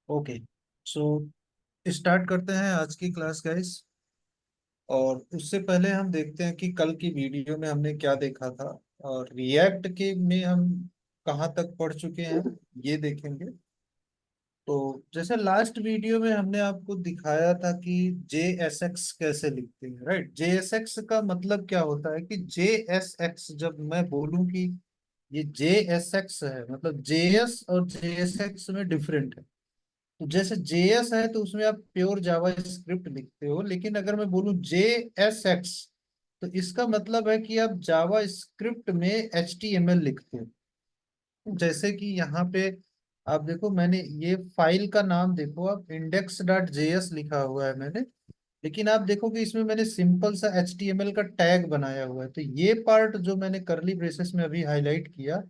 Okay. So start करते हैं आज की क्लास गाइस। और उससे पहले हम देखते हैं कि कल की वीडियो में हमने क्या देखा था, और रिएक्ट के में हम कहाँ तक पढ़ चुके हैं ये देखेंगे। तो जैसे लास्ट वीडियो में हमने आपको दिखाया था कि जे एस एक्स कैसे लिखते हैं, राइट। जे एस एक्स का मतलब क्या होता है कि जे एस एक्स जब मैं बोलूं कि ये जे एस एक्स है, मतलब जे एस और जे एस एक्स में डिफरेंट है। तो जैसे JS है तो उसमें आप प्योर जावा स्क्रिप्ट लिखते हो, लेकिन अगर मैं बोलूं JSX तो इसका मतलब है कि आप जावा स्क्रिप्ट में HTML लिखते हो। जैसे कि यहाँ पे आप देखो, मैंने ये फाइल का नाम देखो, आप index.js लिखा हुआ है मैंने। लेकिन आप देखो कि इसमें मैंने सिंपल सा HTML का टैग बनाया हुआ है। तो ये पार्ट जो मैंने करली ब्रेसेस में अभी हाईलाइट किया,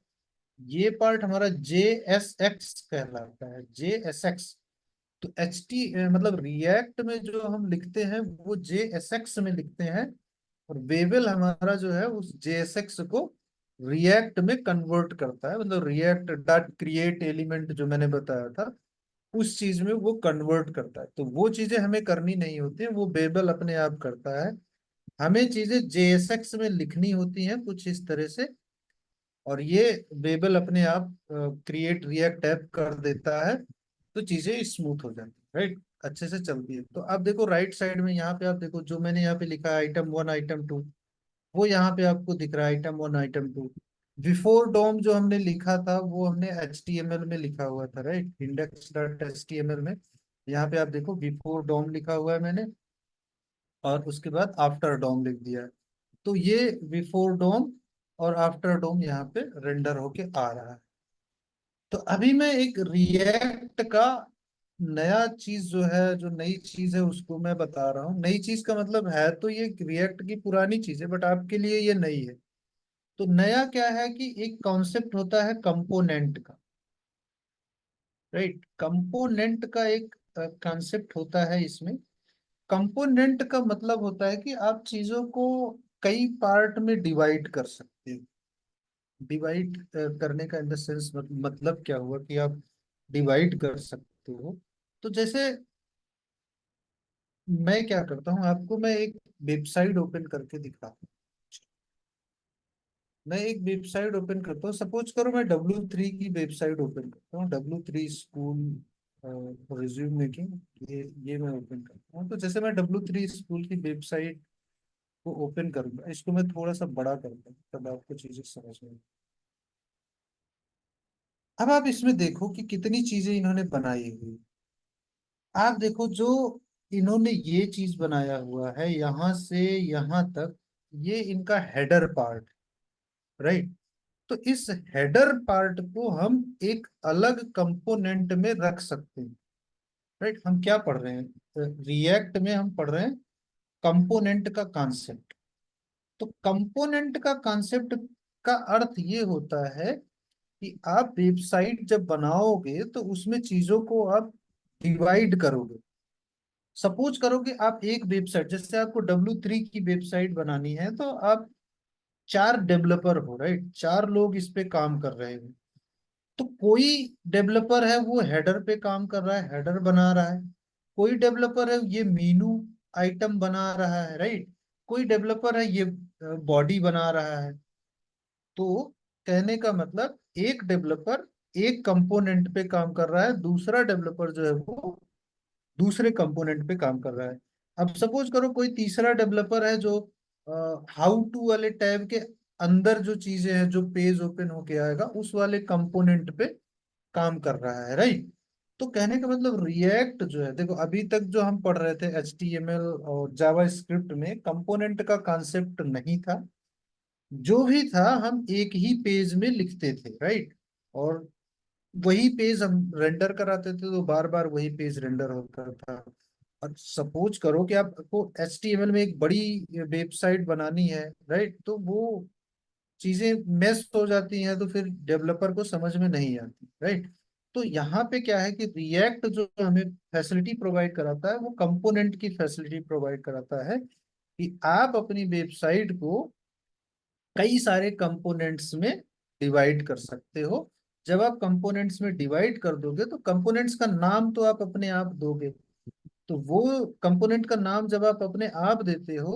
ये पार्ट हमारा JSX कहलाता है, JSX। तो मतलब रिएक्ट में जो हम लिखते हैं वो JSX में लिखते हैं। और वेबल हमारा जो है उस JSX को रिएक्ट में कन्वर्ट करता है, मतलब रिएक्ट डॉट क्रिएट एलिमेंट जो मैंने बताया था उस चीज में वो कन्वर्ट करता है। तो वो चीजें हमें करनी नहीं होती है, वो वेबल अपने आप करता है। हमें चीजें JSX में लिखनी होती हैं कुछ इस तरह से, और ये वेबल अपने आप क्रिएट रिएक्ट ऐप कर देता है। तो चीजें स्मूथ हो जाती है, राइट, अच्छे से चलती है। तो आप देखो राइट साइड में यहाँ पे आप देखो जो मैंने यहाँ पे लिखा है आइटम वन आइटम टू, वो यहाँ पे आपको दिख रहा है item one item two. Before DOM जो हमने लिखा था वो हमने HTML में लिखा हुआ था, राइट, index.html में। यहाँ पे आप देखो बिफोर डॉम लिखा हुआ है मैंने, और उसके बाद आफ्टर डॉम लिख दिया है। तो ये बिफोर डोम और आफ्टर डोम यहाँ पे रेंडर होके आ रहा है। तो अभी मैं एक रिएक्ट का नया चीज जो है, जो नई चीज है उसको मैं बता रहा हूँ। नई चीज का मतलब है तो ये रिएक्ट की पुरानी चीज है, बट आपके लिए ये नई है। तो नया क्या है कि एक कॉन्सेप्ट होता है कंपोनेंट का, राइट। कंपोनेंट का एक कॉन्सेप्ट होता है इसमें। कंपोनेंट का मतलब होता है कि आप चीजों को कई पार्ट में डिवाइड कर सकते हो। डिवाइड करने का इन द सेंस मतलब क्या हुआ कि आप डिवाइड कर सकते हो। तो जैसे मैं क्या करता हूँ, आपको मैं एक वेबसाइट ओपन करके दिखाता हूँ। मैं एक वेबसाइट ओपन करता हूँ, सपोज करो मैं W3 की वेबसाइट ओपन करता हूँ, W3 स्कूल रिज्यूम मेकिंग। ये मैं ओपन करता हूँ। तो जैसे मैं W3 स्कूल की वेबसाइट को ओपन करूंगा, इसको मैं थोड़ा सा बड़ा करता हूँ तब आपको चीजें समझ में। अब आप इसमें देखो कि कितनी चीजें इन्होंने बनाई हुई। आप देखो जो इन्होंने ये चीज बनाया हुआ है यहां से यहां तक, ये इनका हेडर पार्ट, राइट। तो इस हेडर पार्ट को हम एक अलग कंपोनेंट में रख सकते हैं, राइट। हम क्या पढ़ रहे हैं, रिएक्ट में हम पढ़ रहे हैं कंपोनेंट का कॉन्सेप्ट। तो कंपोनेंट का कॉन्सेप्ट का अर्थ ये होता है कि आप वेबसाइट जब बनाओगे तो उसमें चीजों को आप डिवाइड करोगे। सपोज करो कि आप एक वेबसाइट, जैसे आपको W3 की वेबसाइट बनानी है, तो आप चार डेवलपर हो, राइट, चार लोग इस पे काम कर रहे हैं। तो कोई डेवलपर है वो हेडर पे काम कर रहा है, हेडर बना रहा है। कोई डेवलपर है ये मीनू आइटम बना रहा है, राइट। कोई डेवलपर है ये बॉडी बना रहा है। तो कहने का मतलब एक डेवलपर एक कंपोनेंट पे काम कर रहा है, दूसरा डेवलपर जो है वो दूसरे कंपोनेंट पे काम कर रहा है। अब सपोज करो कोई तीसरा डेवलपर है जो हाउ टू वाले टैब के अंदर जो चीजें हैं, जो पेज ओपन होके आएगा उस वाले कंपोनेंट पे काम कर रहा है, राइट। तो कहने का मतलब रिएक्ट जो है, देखो अभी तक जो हम पढ़ रहे थे HTML और जावा स्क्रिप्ट में कंपोनेंट का कॉन्सेप्ट नहीं था। जो भी था हम एक ही पेज में लिखते थे, राइट। और वही पेज हम रेंडर कराते थे, तो बार बार वही पेज रेंडर होता था। अब सपोज करो कि आपको HTML में एक बड़ी वेबसाइट बनानी है, राइट, तो वो चीजें मेस हो जाती हैं, तो फिर डेवलपर को समझ में नहीं आती, राइट। तो यहाँ पे क्या है कि रिएक्ट जो हमें फैसिलिटी प्रोवाइड कराता है वो कंपोनेंट की फैसिलिटी प्रोवाइड कराता है कि आप अपनी वेबसाइट को कई सारे कंपोनेंट्स में डिवाइड कर सकते हो। जब आप कंपोनेंट्स में डिवाइड कर दोगे तो कंपोनेंट्स का नाम तो आप अपने आप दोगे। तो वो कंपोनेंट का नाम जब आप अपने आप देते हो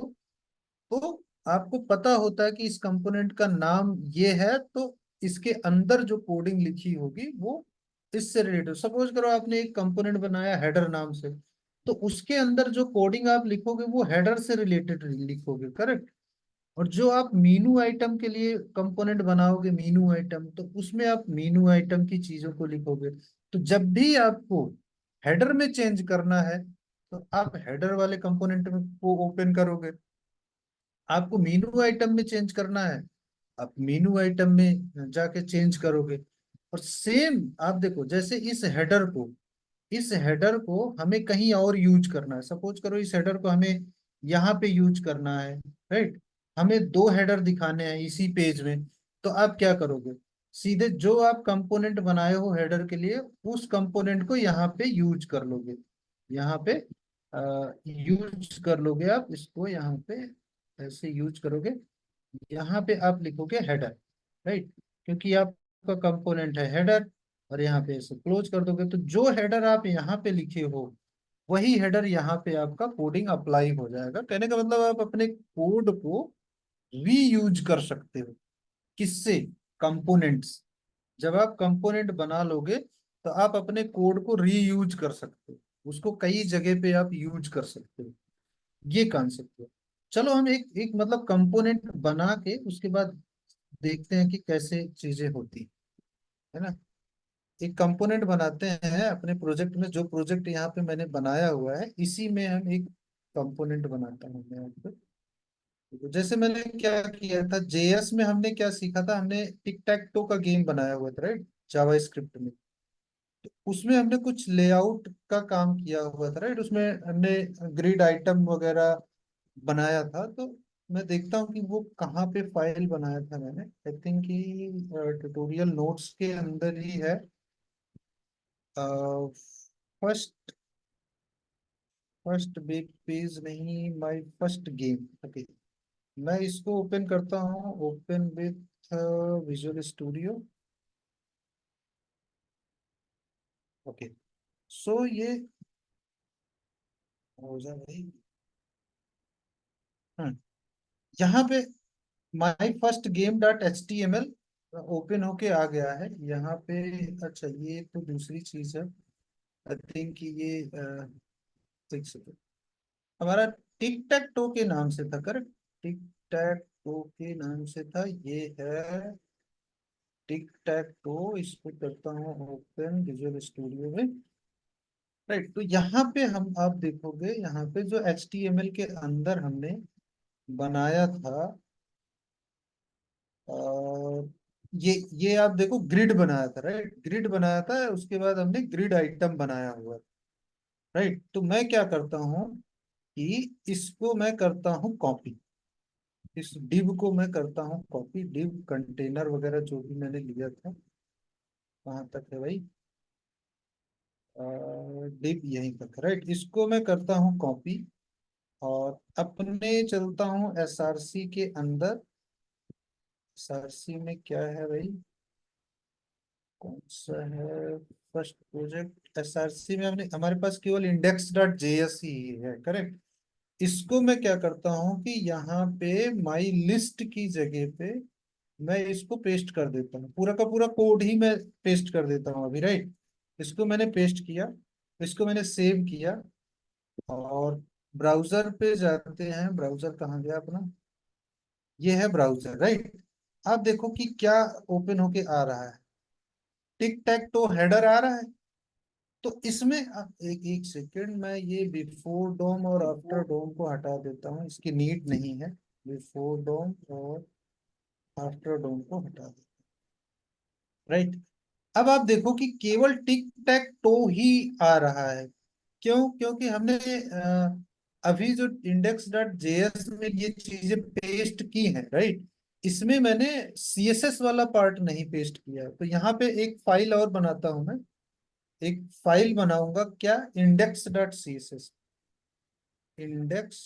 तो आपको पता होता है कि इस कंपोनेंट का नाम ये है, तो इसके अंदर जो कोडिंग लिखी होगी वो इससे रिलेटेड। सपोज करो आपने एक कंपोनेंट बनाया हेडर नाम से, तो उसके अंदर जो कोडिंग आप लिखोगे वो हेडर से रिलेटेड लिखोगे, करेक्ट। और जो आप मीनू आइटम के लिए कंपोनेंट बनाओगे, मीनू आइटम, तो उसमें आप मीनू आइटम की चीजों को लिखोगे। तो जब भी आपको हेडर में चेंज करना है तो आप हेडर वाले कंपोनेंट में को ओपन करोगे। आपको मीनू आइटम में चेंज करना है, आप मीनू आइटम में जाके चेंज करोगे। और सेम आप देखो, जैसे इस हेडर को हमें कहीं और यूज करना है। सपोज करो इस हेडर को हमें यहाँ पे यूज करना है, राइट। हमें दो हेडर दिखाने हैं इसी पेज में। तो आप क्या करोगे, सीधे जो आप कंपोनेंट बनाए हो हेडर के लिए उस कंपोनेंट को यहाँ पे यूज कर लोगे। यहाँ पे यूज कर लोगे, आप इसको यहाँ पे ऐसे यूज करोगे। यहाँ पे आप लिखोगे हेडर, राइट, क्योंकि आपका कंपोनेंट है हेडर। और यहाँ पे इसे क्लोज कर दोगे, तो जो हेडर आप यहाँ पे लिखे हो वही हेडर यहाँ पे आपका कोडिंग अप्लाई हो जाएगा। कहने का मतलब आप अपने कोड को रीयूज कर सकते हो। किससे? कंपोनेंट्स। जब आप कंपोनेंट बना लोगे तो आप अपने कोड को रीयूज कर सकते हो, उसको कई जगह पे आप यूज कर सकते हो। ये कॉन्सेप्ट है। चलो हम एक एक मतलब कंपोनेंट बना के उसके बाद देखते हैं कि कैसे चीजें होती है ना। एक कंपोनेंट बनाते हैं अपने प्रोजेक्ट में। जो प्रोजेक्ट यहाँ पे मैंने बनाया हुआ है इसी में हम एक कंपोनेंट बनाता हूँ मैं यहाँ पे। तो जैसे मैंने क्या किया था, जेएस में हमने क्या सीखा था, हमने टिक टैक टो का गेम बनाया हुआ था, राइट, जावा स्क्रिप्ट में। तो उसमें हमने कुछ लेआउट का काम किया हुआ था, राइट। उसमें हमने ग्रिड आइटम वगैरह बनाया था। तो मैं देखता हूँ कि वो कहाँ पे फाइल बनाया था मैंने। आई थिंक कि ट्यूटोरियल नोट्स के अंदर ही है। फर्स्ट फर्स्ट वेब पेज नहीं, माय फर्स्ट गेम। ओके, मैं इसको ओपन करता हूँ, open with Visual Studio. Okay, so ये हो जाए भाई। हम्म, यहाँ पे my first game dot H T M L open होके आ गया है यहाँ पे। अच्छा, ये तो दूसरी चीज है। आई थिंक ये एक सेकेंड, हमारा टिक टैक टो के नाम से था, करेक्ट। टिक टैक टो के नाम से था, ये है टिक टैक टो। इसको करता हूँ ओपन विजुअल स्टूडियो में, राइट। तो यहाँ पे हम आप देखोगे यहाँ पे जो एच टी एम एल के अंदर हमने बनाया था, और ये आप देखो ग्रिड बनाया था, राइट, ग्रिड बनाया था। उसके बाद हमने ग्रिड आइटम बनाया हुआ, राइट। तो मैं क्या करता हूँ कि इसको मैं करता हूँ कॉपी। इस डिव को मैं करता हूँ कॉपी, डिव कंटेनर वगैरह जो भी मैंने लिया था। कहाँ तक है भाई, डिव यहीं तक, राइट। इसको मैं करता हूँ कॉपी और अपने चलता हूँ एसआरसी के अंदर। एसआरसी में क्या है भाई, कौन सा है फर्स्ट प्रोजेक्ट। एसआरसी में हमने, हमारे पास केवल इंडेक्स डॉट जेएस ही है, करेक्ट। इसको मैं क्या करता हूँ कि यहाँ पे माई लिस्ट की जगह पे मैं इसको पेस्ट कर देता हूँ। पूरा का पूरा कोड ही मैं पेस्ट कर देता हूँ अभी, राइट। इसको मैंने पेस्ट किया, इसको मैंने सेव किया, और ब्राउजर पे जाते हैं। ब्राउजर कहाँ गया अपना, ये है ब्राउजर, राइट। आप देखो कि क्या ओपन होके आ रहा है, टिक टैक तो हेडर आ रहा है। तो इसमें एक एक सेकेंड, मैं ये बिफोर डोम और आफ्टर डोम को हटा देता हूँ, इसकी नीड नहीं है। बिफोर डोम और आफ्टर डोम को हटा देता हूँ, राइट। अब आप देखो कि केवल टिक टैक टो ही आ रहा है। क्यों? क्योंकि हमने अभी जो इंडेक्स डॉट जेएस में ये चीजें पेस्ट की हैं, राइट। इसमें मैंने सीएसएस वाला पार्ट नहीं पेस्ट किया है। तो यहाँ पे एक फाइल और बनाता हूं मैं। एक फाइल बनाऊंगा क्या, index dot C S S. Index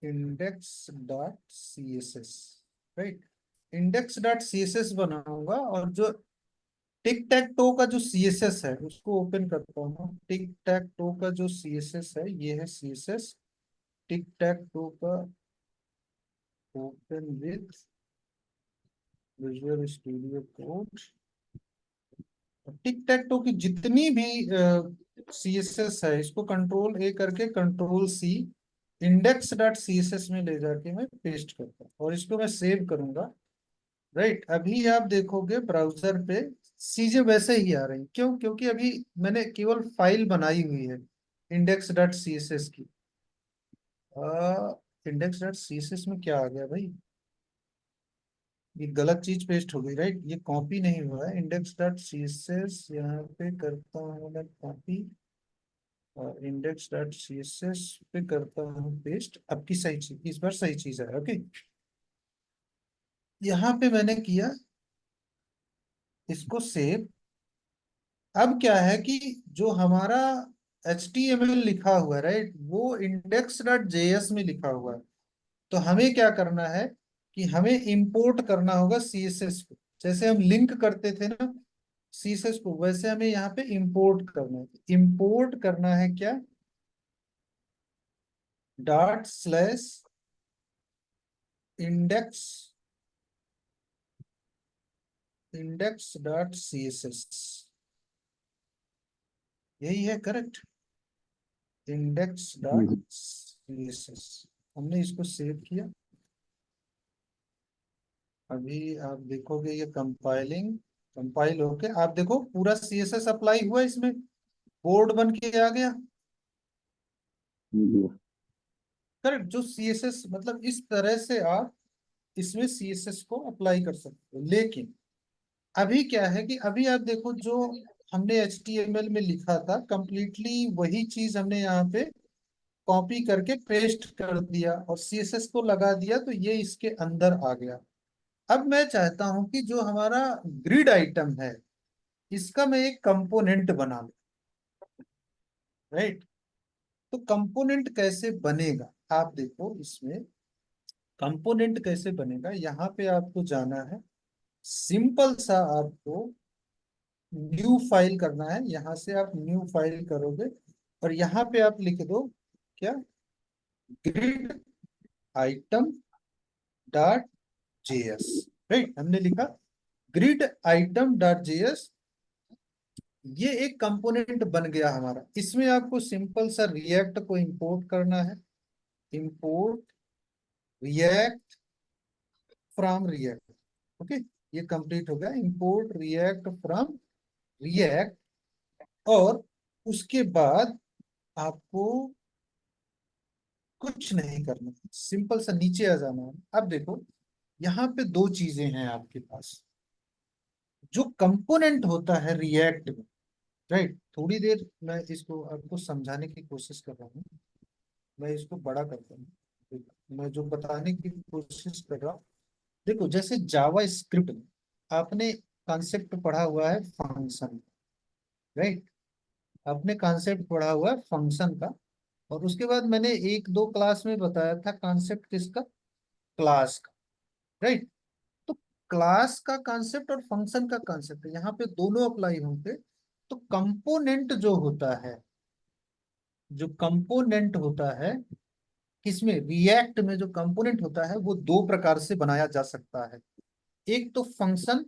index dot C S S, right. Index dot C S S बनाऊंगा, और जो टिक टैक टो का जो सी एस एस है उसको ओपन करता हूँ। टिक टैक टो का जो सी एस एस है, ये है सी S S tick tech to का, open with Visual studio code. Tick tech to की जितनी भी सी एस एस है, इसको कंट्रोल ए करके control C index dot C S S में ले जाके मैं पेस्ट करता हूँ, और इसको मैं सेव करूंगा। राइट, अभी आप देखोगे ब्राउजर पे चीजें वैसे ही आ रही। क्यों? क्योंकि अभी मैंने केवल फाइल बनाई हुई है index dot C S S की। Index dot C S S में क्या आ गया भाई? ये गलत चीज पेस्ट हो गई। राइट, ये कॉपी नहीं हुआ है। Index dot C S S यहाँ पे करता हूँ मैं कॉपी, और index dot C S S पे करता हूँ पेस्ट। अब की सही चीज, इस बार सही चीज है। ओके, यहाँ पे मैंने किया, इसको सेव। अब क्या है कि जो हमारा HTML लिखा हुआ है, राइट, वो इंडेक्स डॉट जेएस में लिखा हुआ है। तो हमें क्या करना है कि हमें इंपोर्ट करना होगा CSS को। जैसे हम लिंक करते थे ना CSS को, वैसे हमें यहाँ पे इंपोर्ट करना है। इंपोर्ट करना है क्या? Dot slash index, index dot CSS, यही है करेक्ट? इंडेक्स डॉट हम्म, CSS। हमने इसको सेव किया। अभी आप देखोगे ये कंपाइलिंग, कंपाइल होके आप देखो पूरा CSS अप्लाई हुआ इसमें, बोर्ड बन के आ गया। जी। करेक्ट, जो CSS मतलब इस तरह से आप इसमें CSS को अप्लाई कर सकते हो। लेकिन अभी क्या है कि अभी आप देखो, जो हमने HTML में लिखा था कंप्लीटली वही चीज हमने यहाँ पे कॉपी करके पेस्ट कर दिया और CSS को लगा दिया, तो ये इसके अंदर आ गया। अब मैं चाहता हूं कि जो हमारा ग्रिड आइटम है, इसका मैं एक कंपोनेंट बना लूं। राइट, तो कंपोनेंट कैसे बनेगा? आप देखो इसमें कंपोनेंट कैसे बनेगा, यहाँ पे आपको जाना है। सिंपल सा आपको न्यू फाइल करना है। यहाँ से आप न्यू फाइल करोगे, और यहाँ पे आप लिख दो क्या? Grid item dot JS. Right, हमने लिखा ग्रिड आइटम डॉट जेएस। ये एक कंपोनेंट बन गया हमारा। इसमें आपको सिंपल सा रिएक्ट को इंपोर्ट करना है। Import react from react. Okay, ये कंप्लीट हो गया। इंपोर्ट रिएक्ट फ्रॉम रिएक्ट, और उसके बाद आपको कुछ नहीं करना, सिंपल सा नीचे आ जाना है। अब देखो यहाँ पे दो चीजें हैं आपके पास। जो कंपोनेंट होता है रिएक्ट में, राइट, थोड़ी देर मैं इसको आपको समझाने की कोशिश कर रहा हूँ। मैं इसको बड़ा करता हूँ। मैं जो बताने की कोशिश कर रहा हूँ, देखो जैसे जावा स्क्रिप्ट में आपने कॉन्सेप्ट पढ़ा हुआ है फंक्शन। राइट, आपने कॉन्सेप्ट पढ़ा हुआ है फंक्शन का, और उसके बाद मैंने एक दो क्लास में बताया था कॉन्सेप्ट किसका? क्लास का। राइट, तो क्लास का कॉन्सेप्ट और फंक्शन का कॉन्सेप्ट यहाँ पे दोनों अप्लाई होंगे। तो कंपोनेंट जो होता है, जो कंपोनेंट होता है किसमें? रिएक्ट में जो कंपोनेंट होता है वो दो प्रकार से बनाया जा सकता है। एक तो फंक्शन,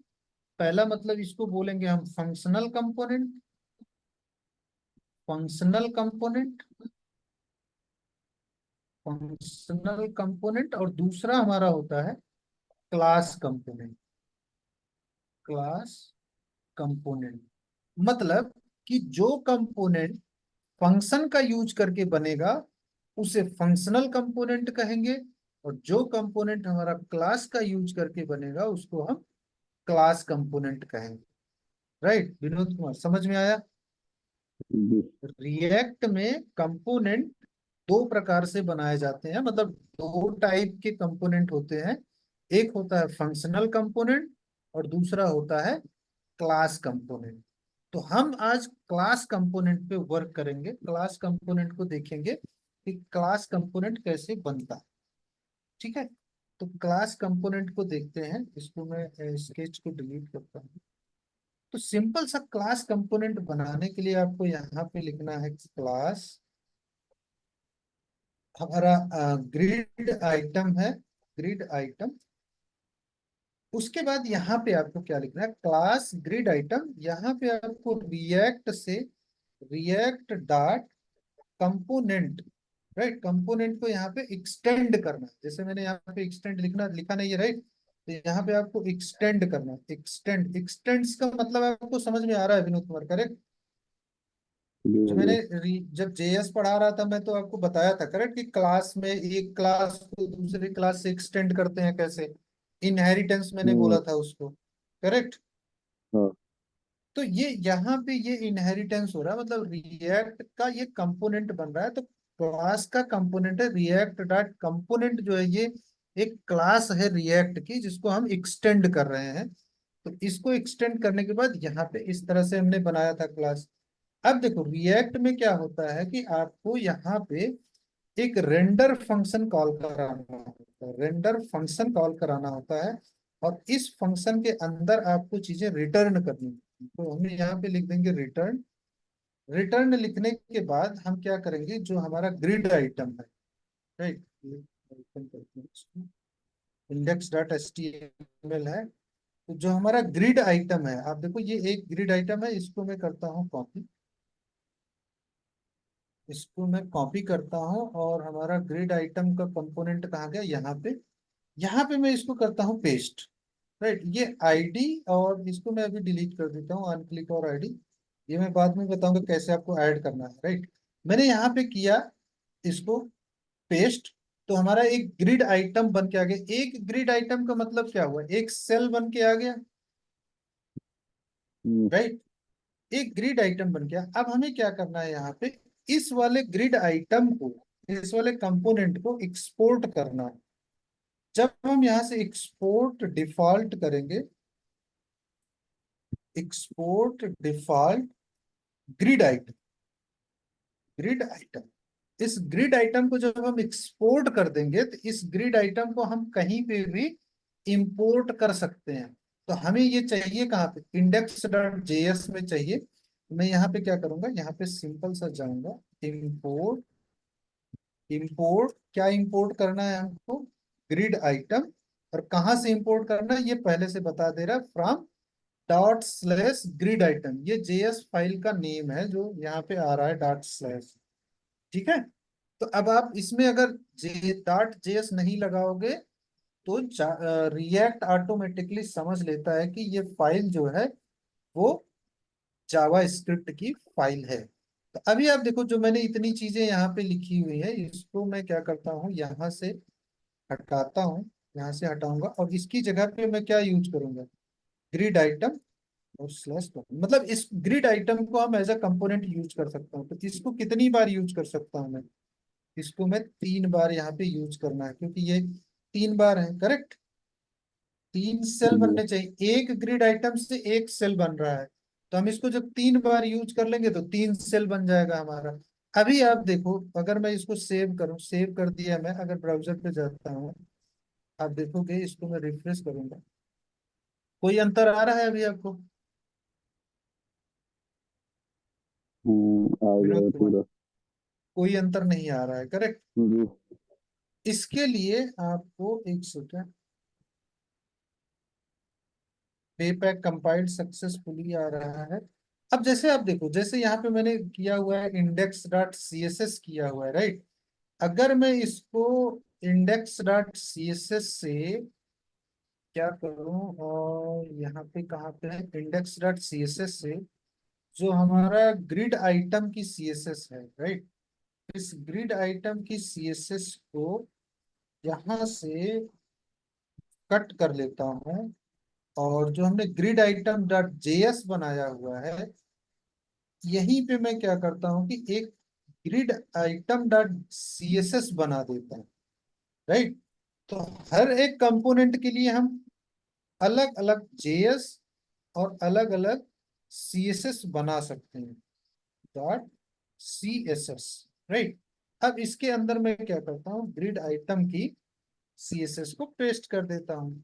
पहला मतलब इसको बोलेंगे हम functional component, functional component, functional component. और दूसरा हमारा होता है क्लास कंपोनेंट, क्लास कंपोनेंट। मतलब कि जो कंपोनेंट फंक्शन का यूज करके बनेगा उसे फंक्शनल कंपोनेंट कहेंगे, और जो कंपोनेंट हमारा क्लास का यूज करके बनेगा उसको हम क्लास कंपोनेंट कहेंगे। राइट विनोद कुमार, समझ में आया? जी। रिएक्ट में कंपोनेंट दो प्रकार से बनाए जाते हैं, मतलब दो टाइप के कंपोनेंट होते हैं। एक होता है फंक्शनल कंपोनेंट, और दूसरा होता है क्लास कंपोनेंट। तो हम आज क्लास कंपोनेंट पे वर्क करेंगे, क्लास कंपोनेंट को देखेंगे कि क्लास कंपोनेंट कैसे बनता है। ठीक है, तो क्लास कंपोनेंट को देखते हैं, इसको मैं स्केच को डिलीट करता हूँ। तो सिंपल सा क्लास कंपोनेंट बनाने के लिए आपको यहाँ पे लिखना है क्लास, हमारा ग्रिड आइटम है, ग्रिड आइटम। उसके बाद यहाँ पे आपको क्या लिखना है, क्लास ग्रिड आइटम। यहाँ पे आपको रिएक्ट से react dot component, right, component को यहाँ पे एक्सटेंड करना है। जैसे मैंने यहाँ पे एक्सटेंड लिखना लिखा नहीं है, राइट, तो यहाँ पे आपको एक्सटेंड करना है। एक्सटेंड, एक्सटेंड्स का मतलब आपको समझ में आ रहा है विनोद कुमार, करेक्ट? जी जो हाँ मैंने जी। जब जेएस पढ़ा रहा था मैं तो आपको बताया था, करेक्ट, कि क्लास में एक क्लास को दूसरी क्लास से एक्सटेंड करते हैं कैसे, इनहेरिटेंस मैंने बोला हम्म। था उसको, करेक्ट। हाँ। तो ये यहाँ पे ये इनहेरिटेंस हो रहा है, मतलब रिएक्ट का ये कंपोनेंट बन रहा है। तो क्लास का कंपोनेंट है रिएक्ट डॉट कंपोनेंट, जो है ये एक क्लास है रिएक्ट की, जिसको हम एक्सटेंड कर रहे हैं। तो इसको एक्सटेंड करने के बाद यहाँ पे इस तरह से हमने बनाया था क्लास। अब देखो रिएक्ट में क्या होता है कि आपको यहाँ पे एक रेंडर फंक्शन कॉल कराना होता है, रेंडर फंक्शन कॉल कराना होता है। और इस फंक्शन के अंदर आपको चीजें रिटर्न करनी होती हैं। तो हम यहाँ पे लिख देंगे रिटर्न। रिटर्न लिखने के बाद हम क्या करेंगे, जो हमारा ग्रिड आइटम है, right, index dot H T M L है। तो जो हमारा ग्रिड आइटम है, आप देखो ये एक ग्रिड आइटम है, इसको मैं करता हूँ कॉपी, इसको मैं कॉपी करता हूँ। और हमारा ग्रिड आइटम का कंपोनेंट कहाँ गया, यहाँ पे, यहाँ पे मैं इसको करता हूँ पेस्ट, राइट। ये आईडी, और इसको मैं अभी डिलीट कर देता हूँ, अनक्लिक और आईडी, ये मैं बाद में बताऊंगा कैसे आपको ऐड करना है, राइट। मैंने यहाँ पे किया इसको पेस्ट। तो हमारा एक ग्रिड आइटम बन के आ गया। एक ग्रिड आइटम का मतलब क्या हुआ, एक सेल बन के आ गया, हम्म। राइट। एक ग्रिड आइटम बन गया। अब हमें क्या करना है, यहाँ पे इस वाले ग्रिड आइटम को, इस वाले कंपोनेंट को एक्सपोर्ट करना है। जब हम यहाँ से एक्सपोर्ट डिफॉल्ट करेंगे, export default grid item, grid item, इस ग्रिड आइटम को जब हम एक्सपोर्ट कर देंगे तो इस ग्रिड आइटम को हम कहीं पे भी इंपोर्ट कर सकते हैं। तो हमें ये चाहिए कहाँ पे, इंडेक्स डॉट जेएस में चाहिए। तो मैं यहाँ पे क्या करूंगा, यहाँ पे सिंपल सा जाऊंगा, इंपोर्ट, इंपोर्ट क्या इंपोर्ट करना है हमको, ग्रिड आइटम। और कहाँ से इंपोर्ट करना है ये पहले से बता दे रहा है, from dot slash grid item. ये जेएस फाइल का नेम है जो यहाँ पे आ रहा है, डॉट स्लैश, ठीक है। तो अब आप इसमें अगर जे डॉट जेएस नहीं लगाओगे तो रिएक्ट ऑटोमेटिकली समझ लेता है कि ये फाइल जो है वो जावा स्क्रिप्ट की फाइल है। तो अभी आप देखो, जो मैंने इतनी चीजें यहाँ पे लिखी हुई है, इसको मैं क्या करता हूँ, यहाँ से हटाता हूँ, यहाँ से हटाऊंगा। और इसकी जगह पे मैं क्या यूज करूंगा, ग्रिड आइटम और स्लैश, मतलब इस ग्रिड आइटम को हम एज अ कंपोनेंट यूज कर सकता हूँ। तो इसको कितनी बार यूज कर सकता हूँ मैं, इसको मैं 3 बार यहाँ पे यूज करना है, क्योंकि ये 3 बार है, करेक्ट। 3 सेल जी। बनने चाहिए, एक ग्रिड आइटम से एक सेल बन रहा है। तो हम इसको जब 3 बार यूज कर लेंगे तो 3 सेल बन जाएगा हमारा। अभी आप देखो, अगर मैं इसको सेव करूं, सेव कर दिया मैं, अगर ब्राउजर पे जाता हूँ, आप देखोगे, इसको मैं रिफ्रेश करूंगा, कोई अंतर आ रहा है अभी आपको, आ विनोद गया कुमार? पूरा। कोई अंतर नहीं आ रहा है, करेक्ट। जी। इसके लिए आपको एक सेकेंड, पे पैक कंपाइल्ड सक्सेसफुली आ रहा है। अब जैसे आप देखो, जैसे यहाँ पे मैंने किया हुआ है index dot C S S किया हुआ है, राइट। अगर मैं इसको index dot C S S से क्या करूं, और यहाँ पे कहाँ पे है, index dot C S S से जो हमारा ग्रिड आइटम की सी एस एस है, राइट, इस ग्रिड आइटम की सी एस एस को यहाँ से कट कर लेता हूँ। और जो हमने ग्रिड आइटम डॉट जेएस बनाया हुआ है, यहीं पे मैं क्या करता हूँ कि एक ग्रिड आइटम डॉट सीएसएस बना देता हूँ, राइट। तो हर एक कंपोनेंट के लिए हम अलग अलग जेएस और अलग अलग सीएसएस बना सकते हैं, डॉट सीएसएस, राइट। अब इसके अंदर मैं क्या करता हूँ, ग्रिड आइटम की CSS को पेस्ट कर देता हूँ।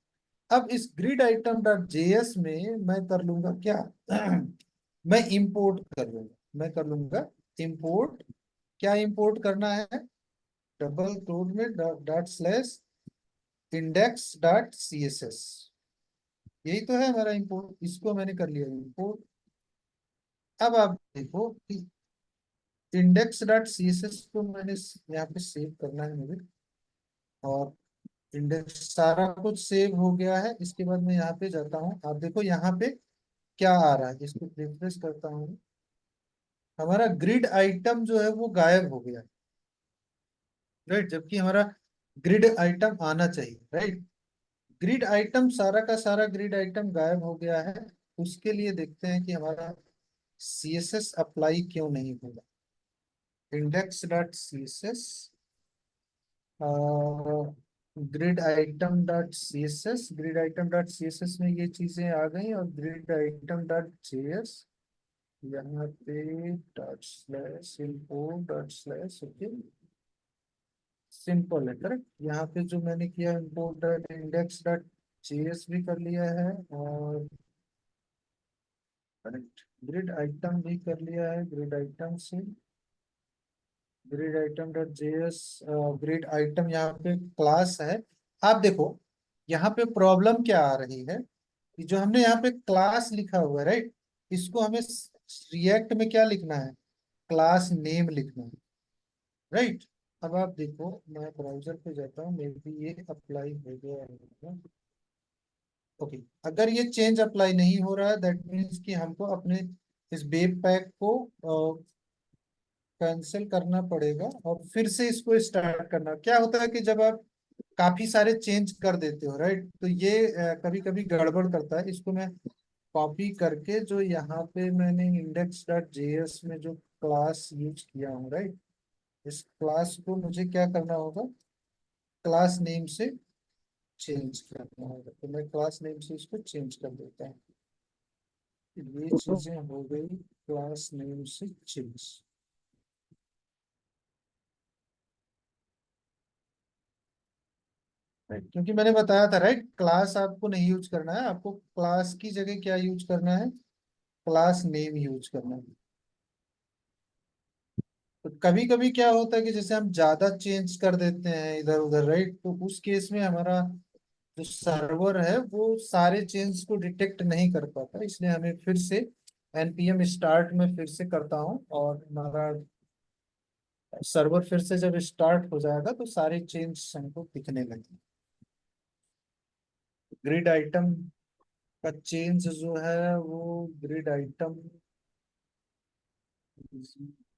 अब इस ग्रिड आइटम डॉट जेएस में मैं कर लूंगा क्या मैं इंपोर्ट कर लूंगा, मैं कर लूंगा इंपोर्ट। क्या इंपोर्ट करना है? डबल कोट में dot slash index dot CSS, यही तो है हमारा इंपोर्ट। इसको मैंने कर लिया इंपोर्ट। अब आप देखो कि इंडेक्स डॉट CSS को मैंने यहाँ पे सेव करना है मुझे, और इंडेक्स सारा कुछ सेव हो गया है। इसके बाद मैं यहाँ पे जाता हूँ, आप देखो यहाँ पे क्या आ रहा है, इसको रिफ्रेश करता हूँ। हमारा ग्रिड आइटम जो है वो गायब हो गया, राइट, जबकि हमारा ग्रिड आइटम आना चाहिए, राइट। ग्रिड आइटम सारा का सारा ग्रिड आइटम गायब हो गया है। उसके लिए देखते हैं कि हमारा CSS अप्लाई क्यों नहीं होगा। Index dot CSS, grid item dot CSS, grid item dot CSS में ये चीजें आ गई, और ग्रिड आइटम डॉट JS यहाँ पे dot slash import dot slash, okay, simple है, करेक्ट। यहाँ पे जो मैंने किया import dot index dot JS भी कर लिया है, और करेक्ट ग्रिड आइटम भी कर लिया है। ग्रिड आइटम से grid item dot JS, grid item यहाँ पे क्लास है। आप देखो यहाँ पे प्रॉब्लम क्या आ रही है कि जो हमने यहाँ पे क्लास लिखा हुआ है, राइट, इसको हमें रिएक्ट में क्या लिखना है? क्लास नेम लिखना है, राइट। अब आप देखो, मैं ब्राउजर पे जाता हूँ, मे बी ये अप्लाई हो गया है। ओके, अगर ये चेंज अप्लाई नहीं हो रहा है, दैट मीन्स कि हमको अपने इस वेब पैक को कैंसिल करना पड़ेगा और फिर से इसको स्टार्ट करना। क्या होता है कि जब आप काफी सारे चेंज कर देते हो, राइट, तो ये कभी कभी गड़बड़ करता है। इसको मैं कॉपी करके जो यहाँ पे मैंने इंडेक्स डॉट जेएस में जो क्लास यूज किया हूँ, राइट, इस क्लास को मुझे क्या करना होगा? क्लास नेम से चेंज करना होगा। तो मैं क्लास नेम से इसको चेंज कर देता हूँ। ये चीजें हो गई क्लास नेम से चेंज, राइट, क्योंकि मैंने बताया था, राइट, क्लास आपको नहीं यूज करना है, आपको क्लास की जगह क्या यूज करना है? क्लास नेम यूज करना है। तो कभी कभी क्या होता है कि जैसे हम ज्यादा चेंज कर देते हैं इधर उधर, राइट, तो उस केस में हमारा जो सर्वर है वो सारे चेंज को डिटेक्ट नहीं कर पाता। इसलिए हमें फिर से npm स्टार्ट में फिर से करता हूँ, और हमारा सर्वर फिर से जब स्टार्ट हो जाएगा तो सारे चेंज हमको दिखने लगे। ग्रिड आइटम का चेंज जो है वो grid item,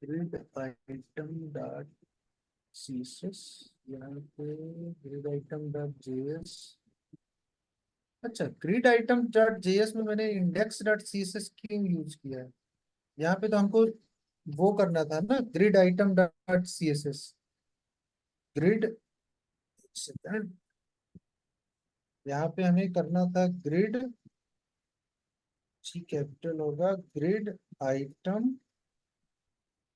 grid item dot CSS, यहाँ पे ग्रिड आइटम डॉट JS। अच्छा, ग्रिड आइटम डॉट JS में मैंने इंडेक्स डॉट CSS क्यों यूज किया है? यहाँ पे तो हमको वो करना था ना, grid item dot CSS, grid, यहाँ पे हमें करना था ग्रिड, जी कैपिटल होगा, grid item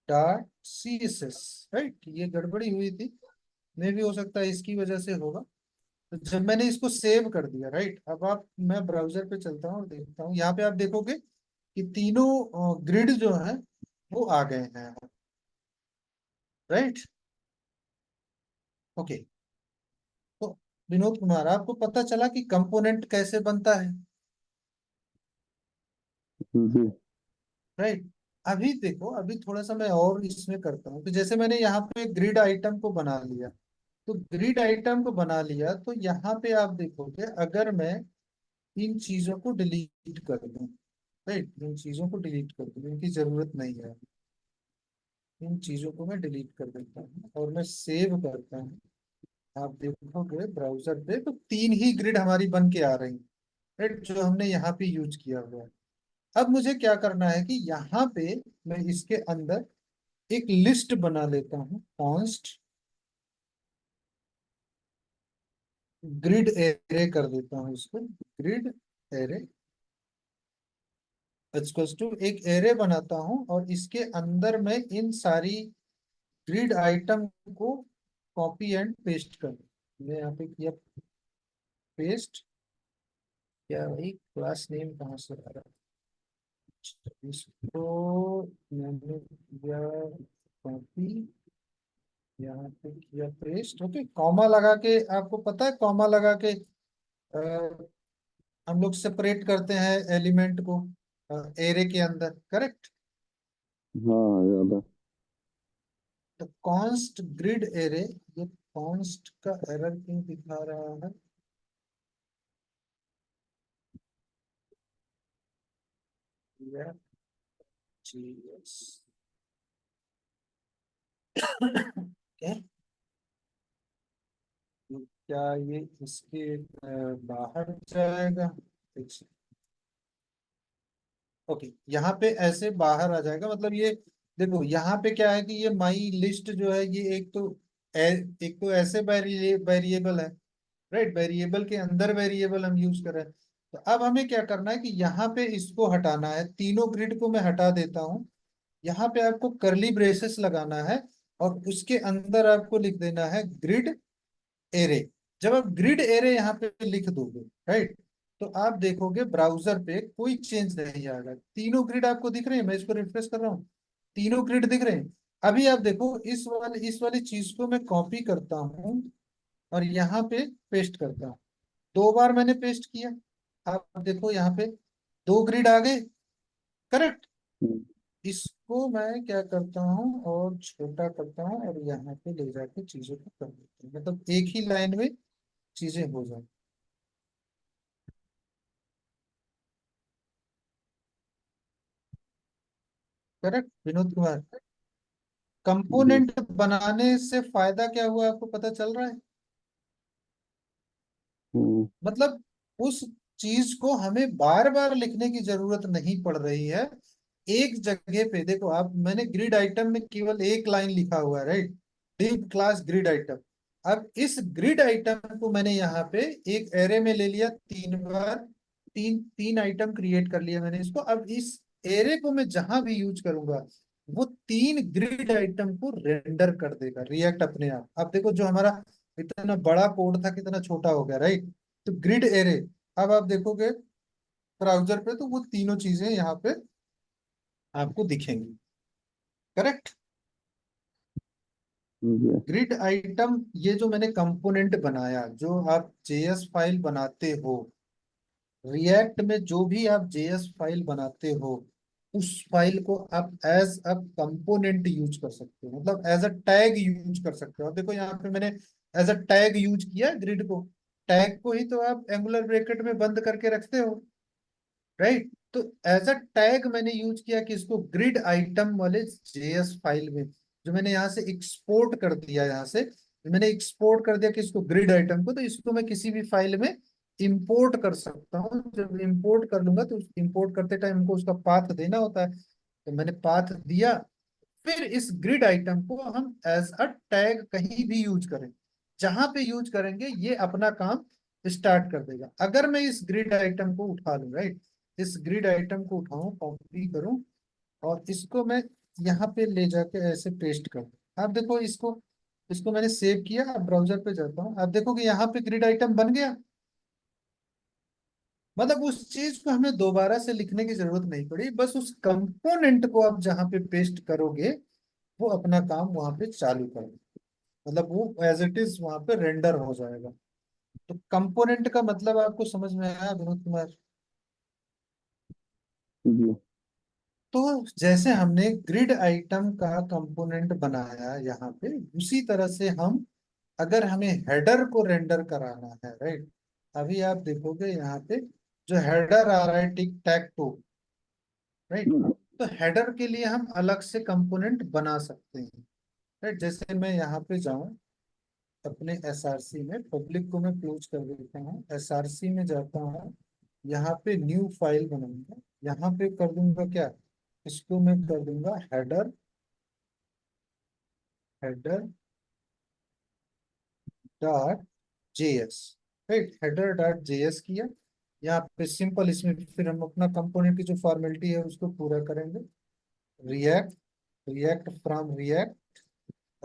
dot CSS, right. ये गड़बड़ी हुई थी, मे भी हो सकता है इसकी वजह से होगा। तो जब मैंने इसको सेव कर दिया, राइट, अब आप, मैं ब्राउजर पे चलता हूँ और देखता हूँ, यहाँ पे आप देखोगे कि तीनों ग्रिड जो है वो आ गए हैं, राइट। ओके, तो विनोद कुमार, आपको पता चला कि कंपोनेंट कैसे बनता है, जी। राइट। अभी देखो, अभी थोड़ा सा मैं और इसमें करता हूँ। तो जैसे मैंने यहाँ पे ग्रिड आइटम को बना लिया, तो ग्रिड आइटम को बना लिया, तो यहाँ पे आप देखोगे अगर मैं इन चीजों को डिलीट कर दूं, राइट, इन चीजों को डिलीट कर दूं, इनकी जरूरत नहीं है, इन चीजों को मैं डिलीट कर देता हूँ और मैं सेव करता हूँ। आप देखोगे ब्राउजर पे तो तीन ही ग्रिड हमारी बन के आ रही है, राइट, जो हमने यहाँ पे यूज किया हुआ है। अब मुझे क्या करना है कि यहाँ पे मैं इसके अंदर एक लिस्ट बना लेता हूँ, कॉन्स्ट ग्रिड एरे कर देता हूँ इसको, ग्रिड एरे इक्वल्स टू एक एरे बनाता हूँ, और इसके अंदर मैं इन सारी ग्रिड आइटम को कॉपी एंड पेस्ट कर दूं। मैं यहाँ पे किया पेस्ट। क्या भाई, क्लास नेम कहाँ से आ रहा है? इसको मैंने किया कॉपी, यहाँ पे किया पेस्ट। ओके, कॉमा लगा के, आपको पता है कॉमा लगा के हम लोग सेपरेट करते हैं एलिमेंट को एरे के अंदर, करेक्ट? हाँ याद है। तो कॉन्स्ट ग्रिड एरे, ये कॉन्स्ट का एरर क्यों दिखा रहा है? GS क्या, क्या ये इसके बाहर जाएगा? ओके, यहाँ पे ऐसे बाहर आ जाएगा, मतलब ये देखो यहाँ पे क्या है कि ये माई लिस्ट जो है ये एक तो ऐसे वेरिएबल है, राइट? वेरिएबल के अंदर वेरिएबल हम यूज कर रहे हैं। तो अब हमें क्या करना है कि यहाँ पे इसको हटाना है, तीनों ग्रिड को मैं हटा देता हूँ। यहाँ पे आपको करली ब्रेसेस लगाना है और उसके अंदर आपको लिख देना है ग्रिड एरे। जब आप ग्रिड एरे यहाँ पे लिख दोगे, राइट, तो आप देखोगे ब्राउजर पे कोई चेंज नहीं आएगा। तीनों ग्रिड आपको दिख रहे हैं, मैं इसको रिफ्रेश कर रहा हूँ, तीनों ग्रिड दिख रहे हैं। अभी आप देखो इस वाली चीज को मैं कॉपी करता हूँ और यहाँ पे पेस्ट करता हूँ। 2 बार मैंने पेस्ट किया, आप देखो यहाँ पे 2 ग्रिड आ गए, करेक्ट? हम्म, इसको मैं क्या करता हूँ और छोटा करता हूँ और यहाँ पे ले जाके चीजों को कर देता हूँ, मतलब एक ही लाइन में चीजें हो जाए। करेक्ट विनोद कुमार? जी। कंपोनेंट बनाने से फायदा क्या हुआ आपको पता चल रहा है? हम्म, मतलब उस चीज को हमें बार बार लिखने की जरूरत नहीं पड़ रही है। एक जगह पे देखो आप, मैंने ग्रिड आइटम में केवल एक लाइन लिखा हुआ है, right? Div class grid item. अब इस ग्रिड आइटम को मैंने यहाँ पे एक एरे में ले लिया, 3 बार, तीन तीन आइटम क्रिएट कर लिया मैंने इसको। अब इस एरे को मैं जहां भी यूज करूंगा वो 3 ग्रिड आइटम को रेंडर कर देगा रिएक्ट अपने आप। अब देखो जो हमारा इतना बड़ा कोड था कितना छोटा हो गया, राइट? तो ग्रिड एरे, अब आप देखोगे ब्राउजर पे तो वो तीनों चीजें यहाँ पे आपको दिखेंगी, करेक्ट? जी। ग्रिड आइटम, ये जो मैंने कंपोनेंट बनाया, जो आप जेएस फाइल बनाते हो, रिएक्ट में जो भी आप जेएस फाइल बनाते हो, उस फाइल को आप एज अ कंपोनेंट यूज कर सकते हो, मतलब एज अ टैग यूज कर सकते हो। अब देखो यहाँ पे मैंने एज अ टैग यूज किया ग्रिड को। टैग को ही तो आप एंगुलर ब्रैकेट में बंद करके रखते हो, राइट? तो एज अ टैग मैंने यूज किया कि इसको ग्रिड आइटम वाले जेएस फाइल में, जो मैंने यहाँ से एक्सपोर्ट कर दिया, यहाँ से मैंने एक्सपोर्ट कर दिया कि इसको ग्रिड आइटम को, तो इसको मैं किसी भी फाइल में इंपोर्ट कर सकता हूँ। जब इंपोर्ट कर लूंगा तो इंपोर्ट करते टाइम हमको उसका पाथ देना होता है, तो मैंने पाथ दिया। फिर इस ग्रिड आइटम को हम एज अ टैग कहीं भी यूज करें, जहां पे यूज करेंगे ये अपना काम स्टार्ट कर देगा। अगर मैं इस ग्रिड आइटम को उठा लूं, राइट, इस ग्रिड आइटम को उठाऊं, कॉपी करूं और इसको मैं यहाँ पे ले जाके ऐसे पेस्ट कर दूं, आप देखो इसको, इसको मैंने सेव किया। अब ब्राउजर पे जाता हूँ, आप देखो कि यहाँ पे ग्रिड आइटम बन गया। मतलब उस चीज को हमें दोबारा से लिखने की जरूरत नहीं पड़ी, बस उस कंपोनेंट को आप जहाँ पे पेस्ट करोगे वो अपना काम वहां पे चालू कर देगा। मतलब वो एज इट इज वहां पे रेंडर हो जाएगा। तो कंपोनेंट का मतलब आपको समझ में आया विनोद कुमार? जी। तो जैसे हमने ग्रिड आइटम का कंपोनेंट बनाया यहाँ पे, उसी तरह से हम, अगर हमें हेडर को रेंडर कराना है, राइट, अभी आप देखोगे यहाँ पे जो हेडर आ रहा है टिक टैग टू, राइट, हम्म, तो हेडर के लिए हम अलग से कंपोनेंट बना सकते हैं, राइट? जैसे मैं यहाँ पे जाऊँ अपने एसआरसी में, पब्लिक को मैं क्लोज कर देता हूँ, एसआरसी में जाता हूँ, यहाँ पे न्यू फाइल बनाऊंगा, यहाँ पे कर दूंगा क्या, इसको मैं कर दूंगा header, header dot JS, right? Header dot JS किया। यहाँ पे सिंपल, इसमें फिर हम अपना कंपोनेंट की जो फॉर्मेलिटी है उसको पूरा करेंगे। रिएक्ट, रिएक्ट फ्रॉम रिएक्ट,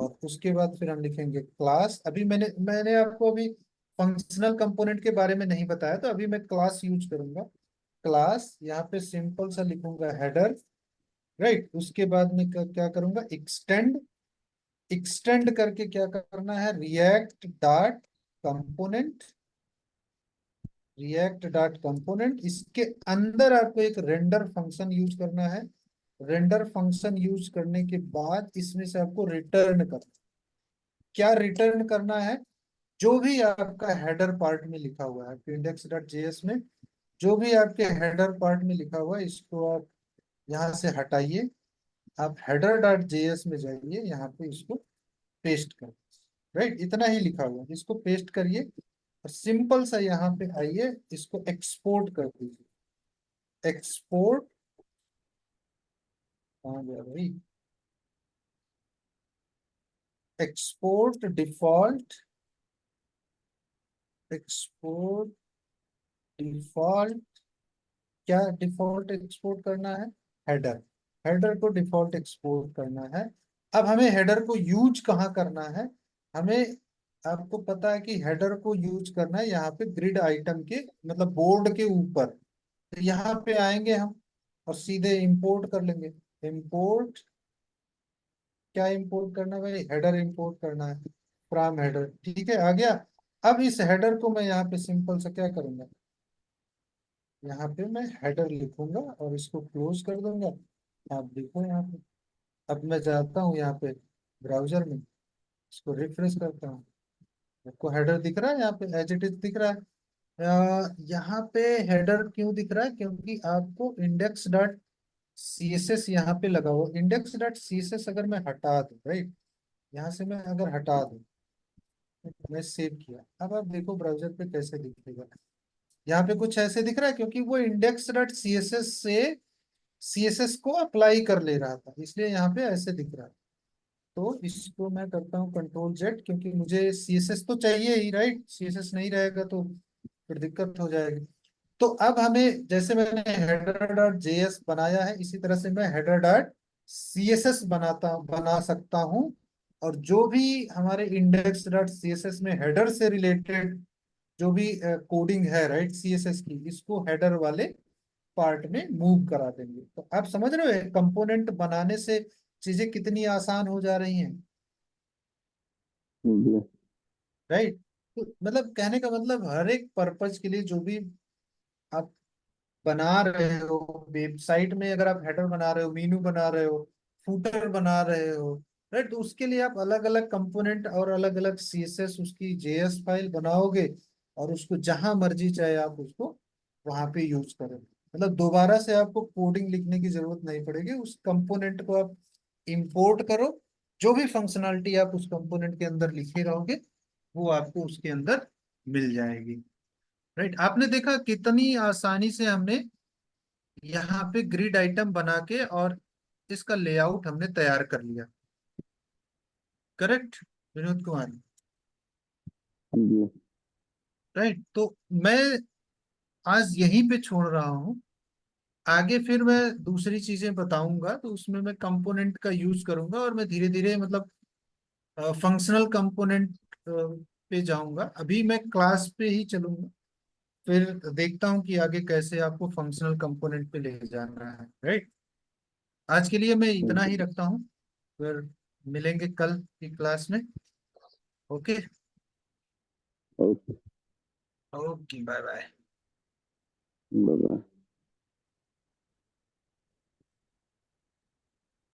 और उसके बाद फिर हम लिखेंगे क्लास। अभी मैंने मैंने आपको अभी फंक्शनल कंपोनेंट के बारे में नहीं बताया, तो अभी मैं क्लास यूज करूंगा। क्लास, यहाँ पे सिंपल सा लिखूंगा हेडर, राइट। उसके बाद में क्या करूंगा, एक्सटेंड। एक्सटेंड करके क्या करना है, react dot component. React dot component, इसके अंदर आपको एक रेंडर फंक्शन यूज करना है। रेंडर फंक्शन यूज करने के बाद इसमें से आपको रिटर्न करना, क्या रिटर्न करना है, जो भी आपका हेडर पार्ट में लिखा हुआ है आपके इंडेक्स डॉट जेएस में, जो भी आपके हेडर पार्ट में लिखा हुआ है, इसको आप यहाँ से हटाइए। आप हेडर डॉट जेएस में जाइए, यहाँ पे इसको पेस्ट कर, राइट। इतना ही लिखा हुआ है, इसको पेस्ट करिए और सिंपल सा यहाँ पे आइए, इसको एक्सपोर्ट कर दीजिए। एक्सपोर्ट, कहाँ गया भाई, एक्सपोर्ट डिफॉल्ट। एक्सपोर्ट डिफॉल्ट, क्या डिफॉल्ट एक्सपोर्ट करना है, हेडर। हेडर को डिफॉल्ट एक्सपोर्ट करना है। अब हमें हेडर को यूज कहाँ करना है, हमें, आपको पता है कि हेडर को यूज करना है यहाँ पे ग्रिड आइटम के, मतलब बोर्ड के ऊपर। तो यहाँ पे आएंगे हम और सीधे इंपोर्ट कर लेंगे। इंपोर्ट, क्या इंपोर्ट करना है भाई, हेडर इंपोर्ट करना है फ्रॉम हेडर, ठीक है, आ गया। अब इस हेडर को मैं यहाँ पे सिंपल सा क्या करूंगा, यहाँ पे मैं हेडर लिखूंगा और इसको क्लोज कर दूंगा। आप देखो यहाँ पे, अब मैं जाता हूँ यहाँ पे ब्राउजर में, इसको रिफ्रेश करता हूँ। आपको हेडर दिख रहा है यहाँ पे, एज इट इज दिख रहा है। यहाँ पे हेडर क्यों दिख रहा है, क्योंकि आपको index dot C S S यहाँ पे लगा हुआ। Index dot C S S अगर मैं हटा दूँ, राइट, यहाँ से मैं अगर हटा दूँ, मैं सेव किया, अब आप देखो ब्राउजर पे कैसे दिखेगा। यहाँ पे कुछ ऐसे दिख रहा है, क्योंकि वो index dot C S S से सी एस एस को अप्लाई कर ले रहा था, इसलिए यहाँ पे ऐसे दिख रहा है। तो इसको मैं करता हूँ कंट्रोल जेड, क्योंकि मुझे सी एस एस तो चाहिए ही, राइट। सी एस एस नहीं रहेगा तो फिर दिक्कत हो जाएगी। तो अब हमें, जैसे मैंने हेडर डॉट जेएस बनाया है, इसी तरह से मैं हेडर डॉट सीएसएस बना सकता हूँ। और जो भी हमारे इंडेक्स डॉट सीएसएस में हेडर से रिलेटेड जो भी कोडिंग है, राइट, सीएसएस की, इसको हेडर वाले पार्ट में मूव करा देंगे। तो आप समझ रहे हो कंपोनेंट बनाने से चीजें कितनी आसान हो जा रही हैं, जी। राइट। तो मतलब कहने का मतलब, हर एक पर्पज के लिए जो भी आप बना रहे हो, वेबसाइट में अगर आप हेडर बना रहे हो, मेनू बना रहे हो, फूटर बना रहे हो, राइट, तो उसके लिए आप अलग अलग कंपोनेंट और अलग अलग सीएसएस, उसकी जेएस फाइल बनाओगे और उसको जहां मर्जी चाहे आप उसको वहां पे यूज करें। मतलब दोबारा से आपको कोडिंग लिखने की जरूरत नहीं पड़ेगी, उस कंपोनेंट को आप इंपोर्ट करो, जो भी फंक्शनलिटी आप उस कंपोनेंट के अंदर लिखे रहोगे वो आपको उसके अंदर मिल जाएगी, राइट। आपने देखा कितनी आसानी से हमने यहाँ पे ग्रिड आइटम बना के और इसका लेआउट हमने तैयार कर लिया, करेक्ट विनोद कुमार, जी। राइट। तो मैं आज यहीं पे छोड़ रहा हूँ, आगे फिर मैं दूसरी चीजें बताऊंगा, तो उसमें मैं कंपोनेंट का यूज करूंगा और मैं धीरे धीरे मतलब फंक्शनल कंपोनेंट पे जाऊंगा। अभी मैं क्लास पे ही चलूंगा, फिर देखता हूँ कि आगे कैसे आपको फंक्शनल कंपोनेंट पे ले जाना है, राइट। आज के लिए मैं इतना ही जी। रखता हूँ, फिर मिलेंगे कल की क्लास में। Okay. Okay. Okay, bye bye. Bye bye.